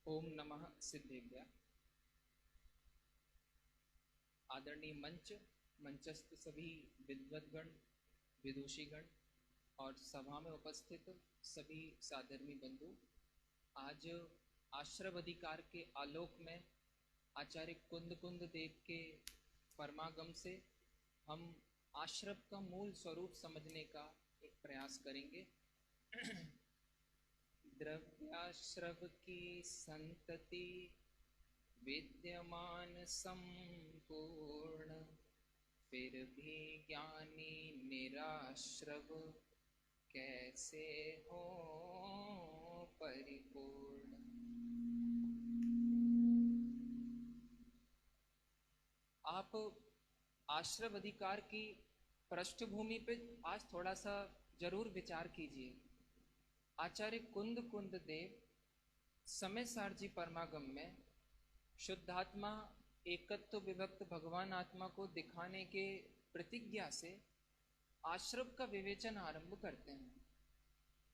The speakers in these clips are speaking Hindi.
ओम नमः सिद्धेभ्यः। आदरणीय मंचस्थ सभी विद्वद्गण, विदुषीगण और सभा में उपस्थित सभी साधर्मी बंधु, आज आश्रव अधिकार के आलोक में आचार्य कुंद देव के परमागम से हम आश्रव का मूल स्वरूप समझने का एक प्रयास करेंगे। द्रव्याश्रव की संतति विद्यमान संपूर्ण, फिर भी ज्ञानी निराश्रव कैसे हो परिपूर्ण। आप आश्रव अधिकार की पृष्ठभूमि पे आज थोड़ा सा जरूर विचार कीजिए। आचार्य कुंद देव समय सारजी परमागम में शुद्धात्मा एकत्व विभक्त भगवान आत्मा को दिखाने के प्रतिज्ञा से आश्रव का विवेचन आरंभ करते हैं।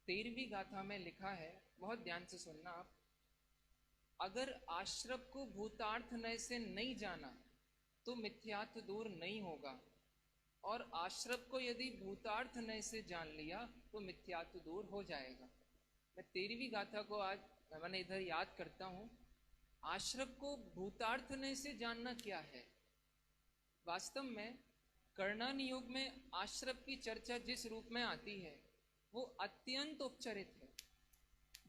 13वीं गाथा में लिखा है, बहुत ध्यान से सुनना आप, अगर आश्रव को भूतार्थ नय से नहीं जाना तो मिथ्यात्व दूर नहीं होगा, और आश्रव को यदि भूतार्थ नय से जान लिया तो मिथ्यात्व दूर हो जाएगा। मैं 13वीं गाथा को आज मैंने इधर याद करता हूँ। आश्रव को भूतार्थ नय से जानना क्या है? वास्तव में कर्णानियोग में आश्रव की चर्चा जिस रूप में आती है वो अत्यंत उपचरित है।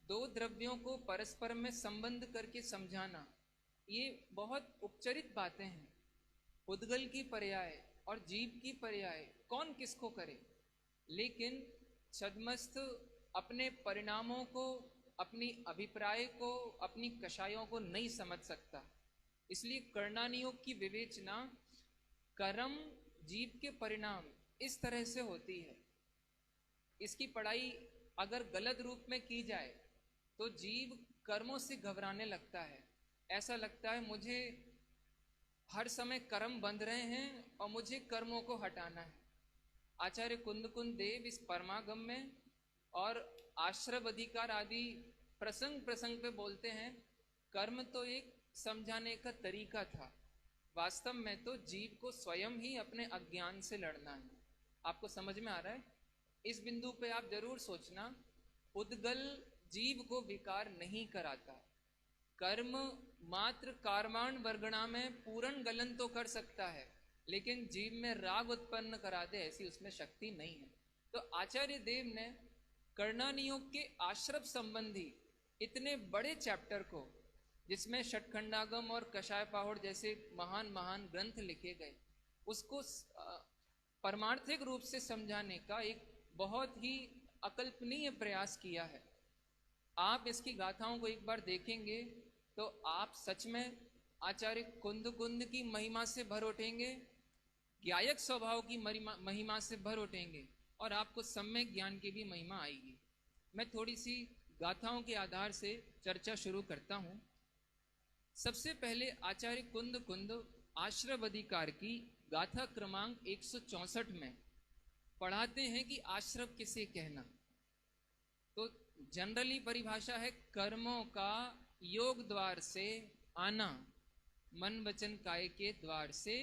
दो द्रव्यों को परस्पर में संबंध करके समझाना, ये बहुत उपचरित बातें हैं। उद्गल की पर्याय और जीव की पर्याय कौन किसको करे, लेकिन छद्मस्थ अपने परिणामों को, अपनी अभिप्राय को, अपनी कषायों को नहीं समझ सकता। इसलिए कर्णानियोग की विवेचना कर्म, जीव के परिणाम इस तरह से होती है। इसकी पढ़ाई अगर गलत रूप में की जाए तो जीव कर्मों से घबराने लगता है। ऐसा लगता है मुझे हर समय कर्म बंध रहे हैं और मुझे कर्मों को हटाना है। आचार्य कुंद देव इस परमागम में और आश्रव अधिकार आदि प्रसंग पे बोलते हैं, कर्म तो एक समझाने का तरीका था, वास्तव में तो जीव को स्वयं ही अपने अज्ञान से लड़ना है। आपको समझ में आ रहा है? इस बिंदु पे आप जरूर सोचना। उद्गल जीव को विकार नहीं कराता। कर्म मात्र कार्माण वर्गणा में पूर्ण गलन तो कर सकता है, लेकिन जीव में राग उत्पन्न करा दे ऐसी उसमें शक्ति नहीं है। तो आचार्य देव ने कर्णानियोग के आश्रव संबंधी इतने बड़े चैप्टर को, जिसमें षटखंडागम और कषाय पाहुड़ जैसे महान महान ग्रंथ लिखे गए, उसको परमार्थिक रूप से समझाने का एक बहुत ही अकल्पनीय प्रयास किया है। आप इसकी गाथाओं को एक बार देखेंगे तो आप सच में आचार्य कुंद की महिमा से भर उठेंगे, ज्ञायक स्वभाव की महिमा से भर उठेंगे, और आपको सम्यक ज्ञान की भी महिमा आएगी। मैं थोड़ी सी गाथाओं के आधार से चर्चा शुरू करता हूँ। सबसे पहले आचार्य कुंद आश्रव अधिकार की गाथा क्रमांक 164 में पढ़ाते हैं कि आश्रव किसे कहना। तो जनरली परिभाषा है कर्मों का योग द्वार से आना, मन वचन काय के द्वार से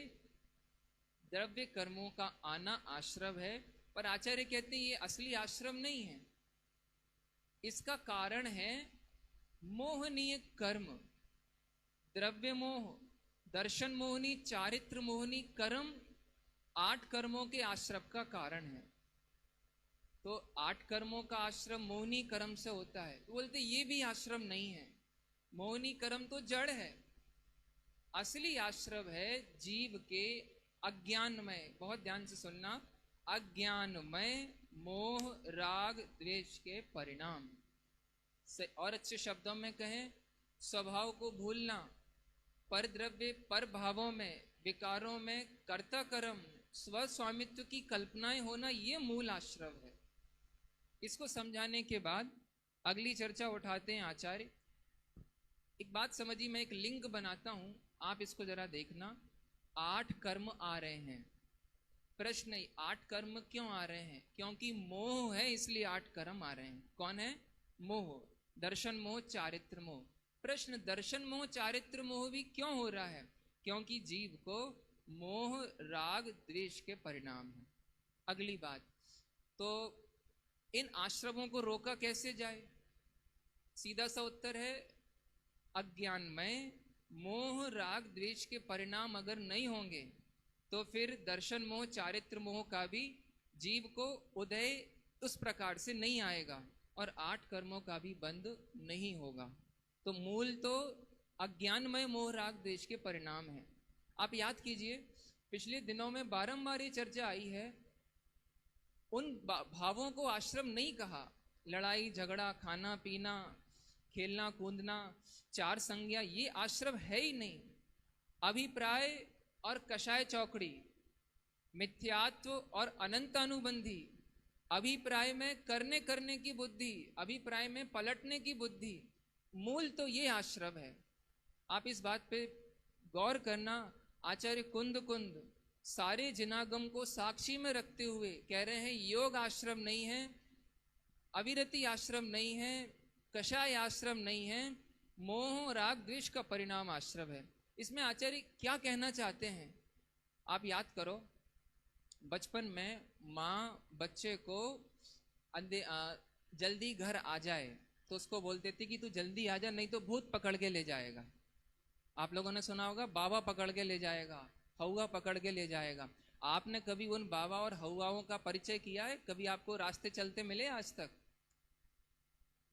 द्रव्य कर्मों का आना आश्रव है। पर आचार्य कहते हैं ये असली आश्रव नहीं है। इसका कारण है मोहनीय कर्म, द्रव्य मोह, दर्शन मोहनी, चारित्र मोहनी कर्म 8 कर्मों के आश्रव का कारण है। तो 8 कर्मों का आश्रम मोहनी कर्म से होता है। तो बोलते ये भी आश्रम नहीं है, मोहनी कर्म तो जड़ है। असली आश्रव है जीव के अज्ञानमय, बहुत ध्यान से सुनना, अज्ञानमय मोह राग द्वेष के परिणाम से, और अच्छे शब्दों में कहें स्वभाव को भूलना, पर द्रव्य पर भावों में, विकारों में कर्ता कर्म, स्वस्वामित्व की कल्पनाएं होना, ये मूल आश्रव है। इसको समझाने के बाद अगली चर्चा उठाते हैं आचार्य। एक बात समझिए, मैं एक लिंक बनाता हूं, आप इसको जरा देखना। 8 कर्म आ रहे हैं। प्रश्न 8 कर्म क्यों आ रहे हैं? क्योंकि मोह है, इसलिए 8 कर्म आ रहे हैं। कौन है? मोह, दर्शन मोह, चारित्र मोह। प्रश्न, दर्शन मोह चारित्र मोह भी क्यों हो रहा है? क्योंकि जीव को मोह राग द्वेष के परिणाम है। अगली बात, तो इन आश्रमों को रोका कैसे जाए? सीधा सा उत्तर है, अज्ञान में मोह राग द्वेष के परिणाम अगर नहीं होंगे तो फिर दर्शन मोह चारित्र मोह का भी जीव को उदय उस प्रकार से नहीं आएगा और 8 कर्मों का भी बंध नहीं होगा। तो मूल तो अज्ञानमय मोह राग द्वेष के परिणाम है। आप याद कीजिए, पिछले दिनों में बारंबार ये चर्चा आई है, उन भावों को आश्रम नहीं कहा। लड़ाई झगड़ा, खाना पीना, खेलना कूदना, 4 संज्ञा, ये आश्रम है ही नहीं। अभिप्राय और कषाय चौकड़ी, मिथ्यात्व और अनंतानुबंधी, अभिप्राय में करने की बुद्धि, अभिप्राय में पलटने की बुद्धि, मूल तो ये आश्रम है। आप इस बात पे गौर करना, आचार्य कुंद सारे जिनागम को साक्षी में रखते हुए कह रहे हैं, योग आश्रम नहीं है, अविरति आश्रम नहीं है, कषाय आश्रम नहीं है, मोह राग द्वेष का परिणाम आश्रम है। इसमें आचार्य क्या कहना चाहते हैं? आप याद करो, बचपन में माँ बच्चे को जल्दी घर आ जाए तो उसको बोल देती कि तू जल्दी आ जा, नहीं तो भूत पकड़ के ले जाएगा। आप लोगों ने सुना होगा, बाबा पकड़ के ले जाएगा, हौवा पकड़ के ले जाएगा। आपने कभी उन बाबा और हौवाओं का परिचय किया है? कभी आपको रास्ते चलते मिले आज तक?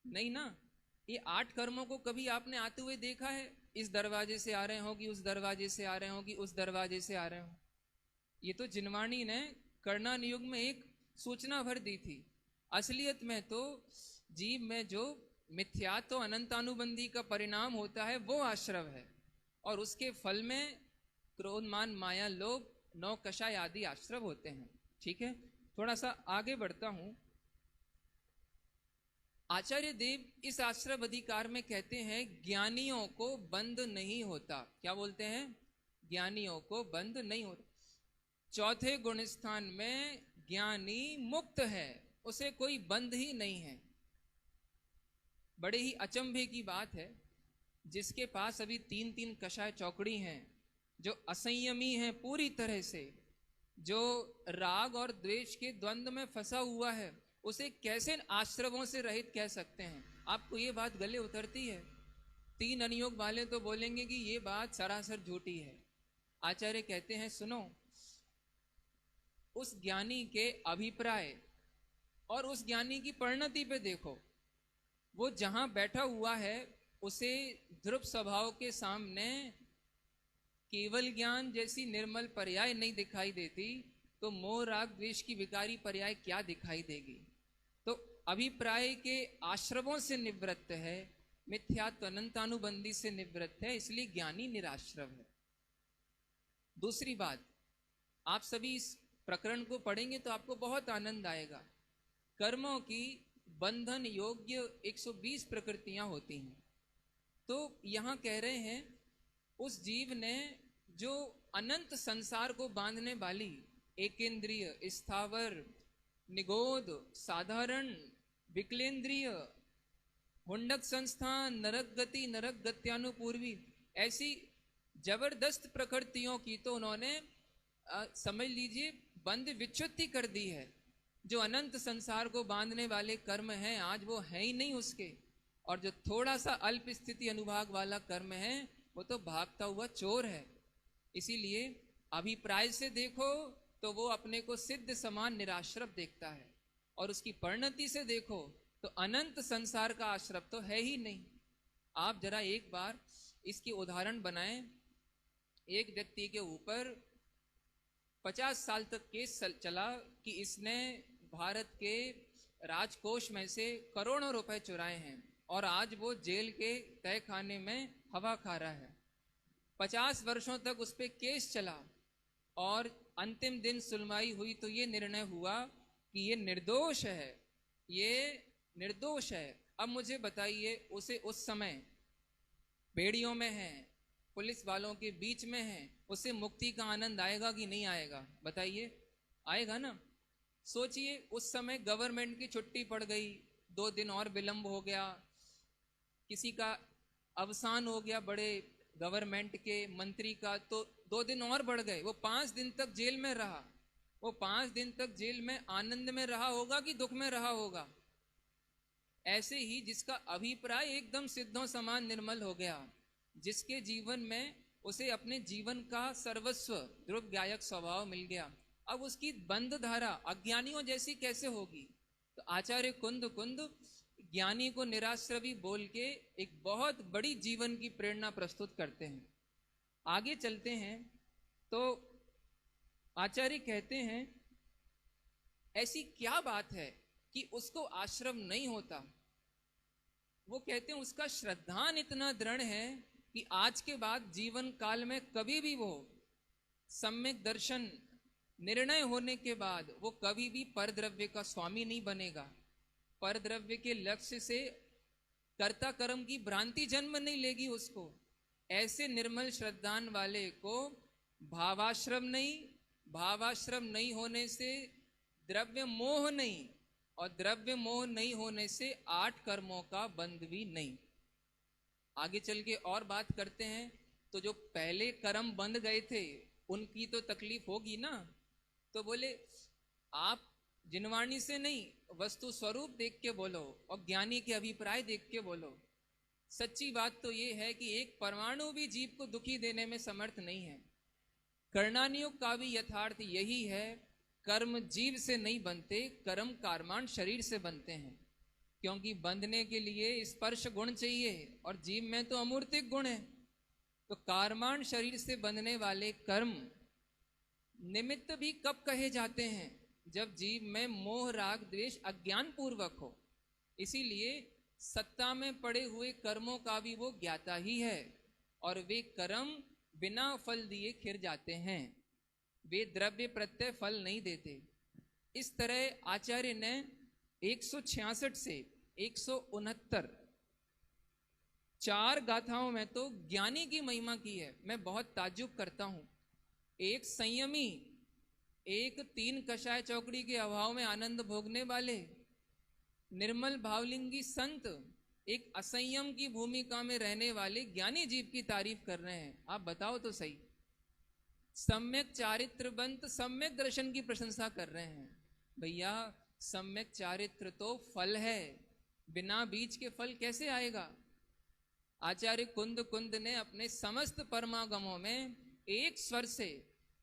नहीं ना। ये 8 कर्मों को कभी आपने आते हुए देखा है? इस दरवाजे से आ रहे हो कि उस दरवाजे से आ रहे हो कि उस दरवाजे से आ रहे हो? ये तो जिनवाणी ने कर्णन युग में एक सूचना भर दी थी। असलियत में तो जीव में जो मिथ्यात्व अनंतानुबंधी का परिणाम होता है वो आश्रव है, और उसके फल में क्रोध मान माया लोभ 9 कषाय आदि आश्रव होते हैं। ठीक है, थोड़ा सा आगे बढ़ता हूं। आचार्य देव इस आश्रव अधिकार में कहते हैं, ज्ञानियों को बंध नहीं होता। क्या बोलते हैं? ज्ञानियों को बंध नहीं होता। चौथे गुण स्थान में ज्ञानी मुक्त है, उसे कोई बंध ही नहीं है। बड़े ही अचंभे की बात है, जिसके पास अभी 3 कषाय चौकड़ी हैं, जो असंयमी है पूरी तरह से, जो राग और द्वेष के द्वंद्व में फंसा हुआ है, उसे कैसे आश्रवों से रहित कह सकते हैं? आपको ये बात गले उतरती है? 3 अनियोग वाले तो बोलेंगे कि ये बात सरासर झूठी है। आचार्य कहते हैं, सुनो, उस ज्ञानी के अभिप्राय और उस ज्ञानी की परिणति पे देखो। वो जहां बैठा हुआ है उसे ध्रुव स्वभाव के सामने केवल ज्ञान जैसी निर्मल पर्याय नहीं दिखाई देती, तो मोह राग द्वेष की विकारी पर्याय क्या दिखाई देगी? तो अभिप्राय के आश्रवों से निवृत्त है, मिथ्यात्व अनंतानुबंधी से निवृत्त है, इसलिए ज्ञानी निराश्रव है। दूसरी बात, आप सभी इस प्रकरण को पढ़ेंगे तो आपको बहुत आनंद आएगा। कर्मों की बंधन योग्य 120 प्रकृतियां होती हैं। तो यहां कह रहे हैं, उस जीव ने जो अनंत संसार को बांधने वाली एकेंद्रिय, स्थावर, निगोद, साधारण, विकलेंद्रिय, हुंडक संस्थान, नरक गति, नरक गत्यानुपूर्वी, ऐसी जबरदस्त प्रकृतियों की तो उन्होंने समझ लीजिए बंध विच्युति कर दी है। जो अनंत संसार को बांधने वाले कर्म हैं, आज वो है ही नहीं उसके, और जो थोड़ा सा अल्प स्थिति अनुभाग वाला कर्म है, वो तो भागता हुआ चोर है। इसीलिए अभिप्राय से देखो तो वो अपने को सिद्ध समान निराश्रव देखता है, और उसकी परिणति से देखो तो अनंत संसार का आश्रव तो है ही नहीं। आप जरा एक बार इसकी उदाहरण बनाएं। एक व्यक्ति के ऊपर 50 साल तक केस चला कि इसने भारत के राजकोष में से करोड़ों रुपए चुराए हैं, और आज वो जेल के तय खाने में हवा खा रहा है। 50 वर्षों तक उस पर केस चला, और अंतिम दिन सुनवाई हुई तो ये निर्णय हुआ कि ये निर्दोष है, ये निर्दोष है। अब मुझे बताइए, उसे उस समय बेड़ियों में है, पुलिस वालों के बीच में है, उसे मुक्ति का आनंद आएगा कि नहीं आएगा? बताइए, आएगा ना? सोचिए, उस समय गवर्नमेंट की छुट्टी पड़ गई, 2 दिन और विलंब हो गया, किसी का अवसान हो गया बड़े गवर्नमेंट के मंत्री का, तो 2 दिन और बढ़ गए, वो 5 दिन तक जेल में रहा। वो 5 दिन तक जेल में आनंद में रहा होगा कि दुख में रहा होगा? ऐसे ही जिसका अभिप्राय एकदम सिद्धों समान निर्मल हो गया, जिसके जीवन में उसे अपने जीवन का सर्वस्व ध्रुव गायक स्वभाव मिल गया, अब उसकी बंद धारा अज्ञानियों जैसी कैसे होगी? तो आचार्य कुंद कुंद ज्ञानी को निराश्रवी बोल के एक बहुत बड़ी जीवन की प्रेरणा प्रस्तुत करते हैं। आगे चलते हैं तो आचार्य कहते हैं, ऐसी क्या बात है कि उसको आश्रम नहीं होता? वो कहते हैं उसका श्रद्धान इतना दृढ़ है कि आज के बाद जीवन काल में कभी भी वो सम्यक दर्शन निर्णय होने के बाद वो कभी भी परद्रव्य का स्वामी नहीं बनेगा। परद्रव्य के लक्ष्य से कर्ता कर्म की भ्रांति जन्म नहीं लेगी उसको। ऐसे निर्मल श्रद्धान वाले को भावाश्रम नहीं, भावाश्रम नहीं होने से द्रव्य मोह नहीं, और द्रव्य मोह नहीं होने से 8 कर्मों का बंध भी नहीं। आगे चल के और बात करते हैं, तो जो पहले कर्म बंध गए थे उनकी तो तकलीफ होगी ना। तो बोले आप जिनवाणी से नहीं, वस्तु स्वरूप देख के बोलो और ज्ञानी के अभिप्राय देख के बोलो। सच्ची बात तो ये है कि एक परमाणु भी जीव को दुखी देने में समर्थ नहीं है। कर्णानियों का भी यथार्थ यही है, कर्म जीव से नहीं बनते, कर्म कार्माण शरीर से बनते हैं। क्योंकि बंधने के लिए स्पर्श गुण चाहिए और जीव में तो अमूर्तिक गुण है। तो कार्माण शरीर से बंधने वाले कर्म निमित्त भी कब कहे जाते हैं? जब जीव में मोह राग द्वेष अज्ञान पूर्वक हो। इसीलिए सत्ता में पड़े हुए कर्मों का भी वो ज्ञाता ही है, और वे कर्म बिना फल दिए खिर जाते हैं, वे द्रव्य प्रत्यय फल नहीं देते। इस तरह आचार्य ने 166 से 169 4 गाथाओं में तो ज्ञानी की महिमा की है। मैं बहुत ताज्जुब करता हूं, एक संयमी, एक 3 कषाय चौकड़ी के अभाव में आनंद भोगने वाले निर्मल भावलिंगी संत, एक असंयम की भूमिका में रहने वाले ज्ञानी जीव की तारीफ कर रहे हैं। आप बताओ तो सही। सम्यक चारित्रवंत सम्यक दर्शन की प्रशंसा कर रहे हैं। भैया सम्यक चारित्र तो फल है, बिना बीज के फल कैसे आएगा? आचार्य कुंद कुंद ने अपने समस्त परमागमों में एक स्वर से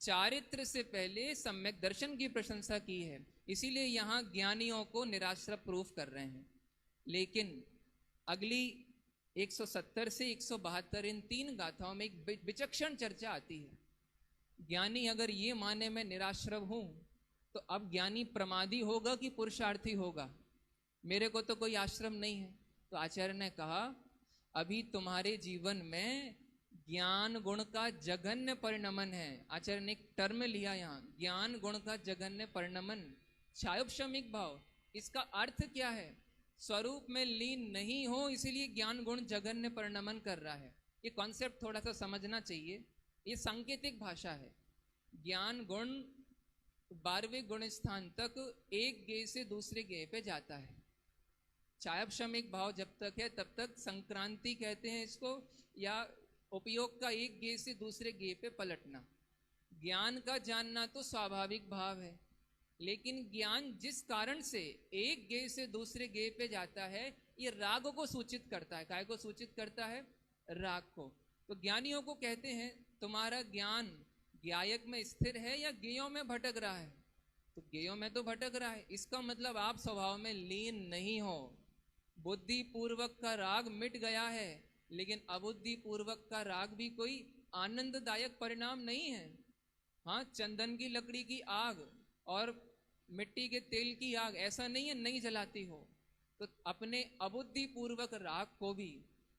चारित्र से पहले सम्यक दर्शन की प्रशंसा की है। इसीलिए यहां ज्ञानियों को निराश्रय प्रूफ कर रहे हैं। लेकिन अगली 170 से 172 इन 3 गाथाओं में एक विचक्षण चर्चा आती है। ज्ञानी अगर ये माने मैं निराश्रव हूं, तो अब ज्ञानी प्रमादी होगा कि पुरुषार्थी होगा? मेरे को तो कोई आश्रम नहीं है। तो आचार्य ने कहा, अभी तुम्हारे जीवन में ज्ञान गुण का जघन्य परिणमन है। आचार्य ने एक टर्म लिया यहाँ, ज्ञान गुण का जघन्य परिणमन, क्षायोपशमिक भाव। इसका अर्थ क्या है? स्वरूप में लीन नहीं हो, इसीलिए ज्ञान गुण जघन्य परिणमन कर रहा है। ये कॉन्सेप्ट थोड़ा सा समझना चाहिए, ये सांकेतिक भाषा है। ज्ञान गुण 12वें गुण स्थान तक एक गेय से दूसरे गेय पे जाता है। छायापशमिक भाव जब तक है तब तक संक्रांति कहते हैं इसको, या उपयोग का एक गेय से दूसरे गेय पे पलटना। ज्ञान का जानना तो स्वाभाविक भाव है, लेकिन ज्ञान जिस कारण से एक गेय से दूसरे गेय पे जाता है, ये राग को सूचित करता है। काय को सूचित करता है? राग को। तो ज्ञानियों को कहते हैं तुम्हारा ज्ञान ज्ञायक में स्थिर है या गेयों में भटक रहा है? तो गेयों में तो भटक रहा है। इसका मतलब आप स्वभाव में लीन नहीं हो। बुद्धि पूर्वक का राग मिट गया है, लेकिन अबुद्धि पूर्वक का राग भी कोई आनंददायक परिणाम नहीं है। हाँ, चंदन की लकड़ी की आग और मिट्टी के तेल की आग ऐसा नहीं है नहीं जलाती हो। तो अपने अबुद्धि पूर्वक राग को भी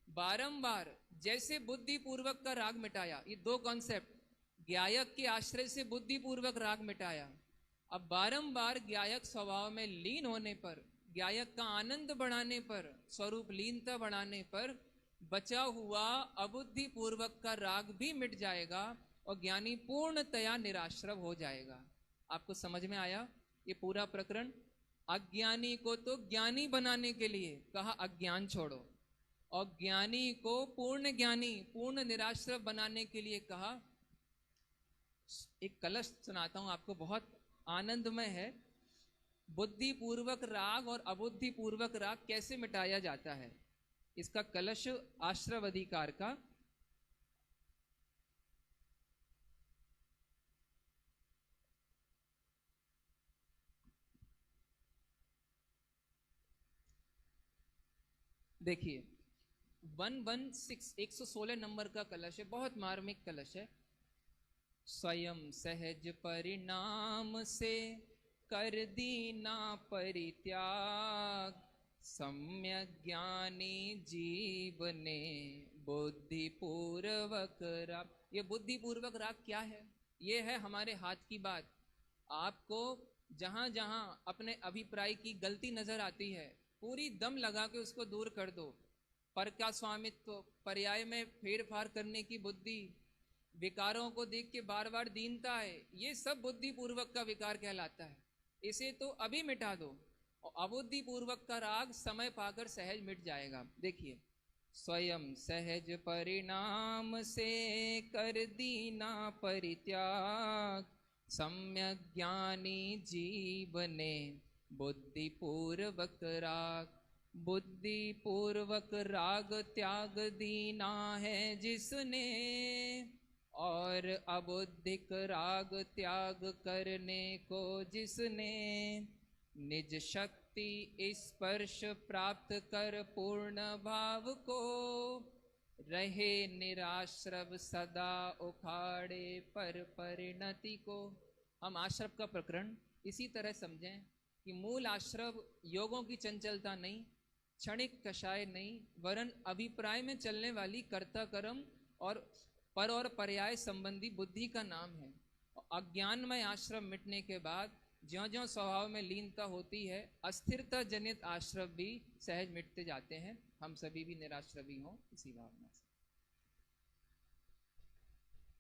बारंबार, जैसे बुद्धि पूर्वक का राग मिटाया, ये 2 कॉन्सेप्ट, ज्ञायक के आश्रय से बुद्धि पूर्वक राग मिटाया, अब बारंबार ज्ञायक स्वभाव में लीन होने पर, ज्ञायक का आनंद बढ़ाने पर, स्वरूप लीनता बढ़ाने पर बचा हुआ अबुद्धि पूर्वक का राग भी मिट जाएगा और ज्ञानी पूर्णतया निराश्रव हो जाएगा। आपको समझ में आया ये पूरा प्रकरण? अज्ञानी को तो ज्ञानी बनाने के लिए कहा अज्ञान छोड़ो, और ज्ञानी को पूर्ण ज्ञानी, पूर्ण निराश्रव बनाने के लिए कहा। एक कलश सुनाता हूं आपको, बहुत आनंदमय है। बुद्धि पूर्वक राग और अबुद्धि पूर्वक राग कैसे मिटाया जाता है, इसका कलश आश्रव अधिकार का। देखिए 116 नंबर का कलश है, बहुत मार्मिक कलश है। स्वयं सहज परिणाम से कर दीना परित्याग, सम्यक ज्ञानी जीव ने बुद्धि पूर्वक राग। ये बुद्धि पूर्वक राग क्या है? ये है हमारे हाथ की बात। आपको जहां जहां अपने अभिप्राय की गलती नजर आती है, पूरी दम लगा के उसको दूर कर दो। पर का स्वामित्व, पर्याय में फेर फार करने की बुद्धि, विकारों को देख के बार बार दीनता है, ये सब बुद्धि पूर्वक का विकार कहलाता है। इसे तो अभी मिटा दो, और अबुद्धि पूर्वक का राग समय पाकर सहज मिट जाएगा। देखिए, स्वयं सहज परिणाम से कर दीना परित्याग, सम्यक ज्ञानी जीव ने बुद्धि पूर्वक राग। बुद्धि पूर्वक राग त्याग दीना है जिसने, और अबुद्धिक राग त्याग करने को जिसने, निज शक्ति स्पर्श प्राप्त कर पूर्ण भाव को, रहे निराश्रव सदा उखाड़े पर परिणति को। हम आश्रव का प्रकरण इसी तरह समझें कि मूल आश्रव योगों की चंचलता नहीं, क्षणिक कषाय नहीं, वरन अभिप्राय में चलने वाली कर्ता कर्म और पर और पर्याय संबंधी बुद्धि का नाम है। अज्ञानमय आश्रव मिटने के बाद ज्यों ज्यों स्वभाव में लीनता होती है, अस्थिरता जनित आश्रव भी सहज मिटते जाते हैं। हम सभी भी निराश्रवी हों इसी भावना से।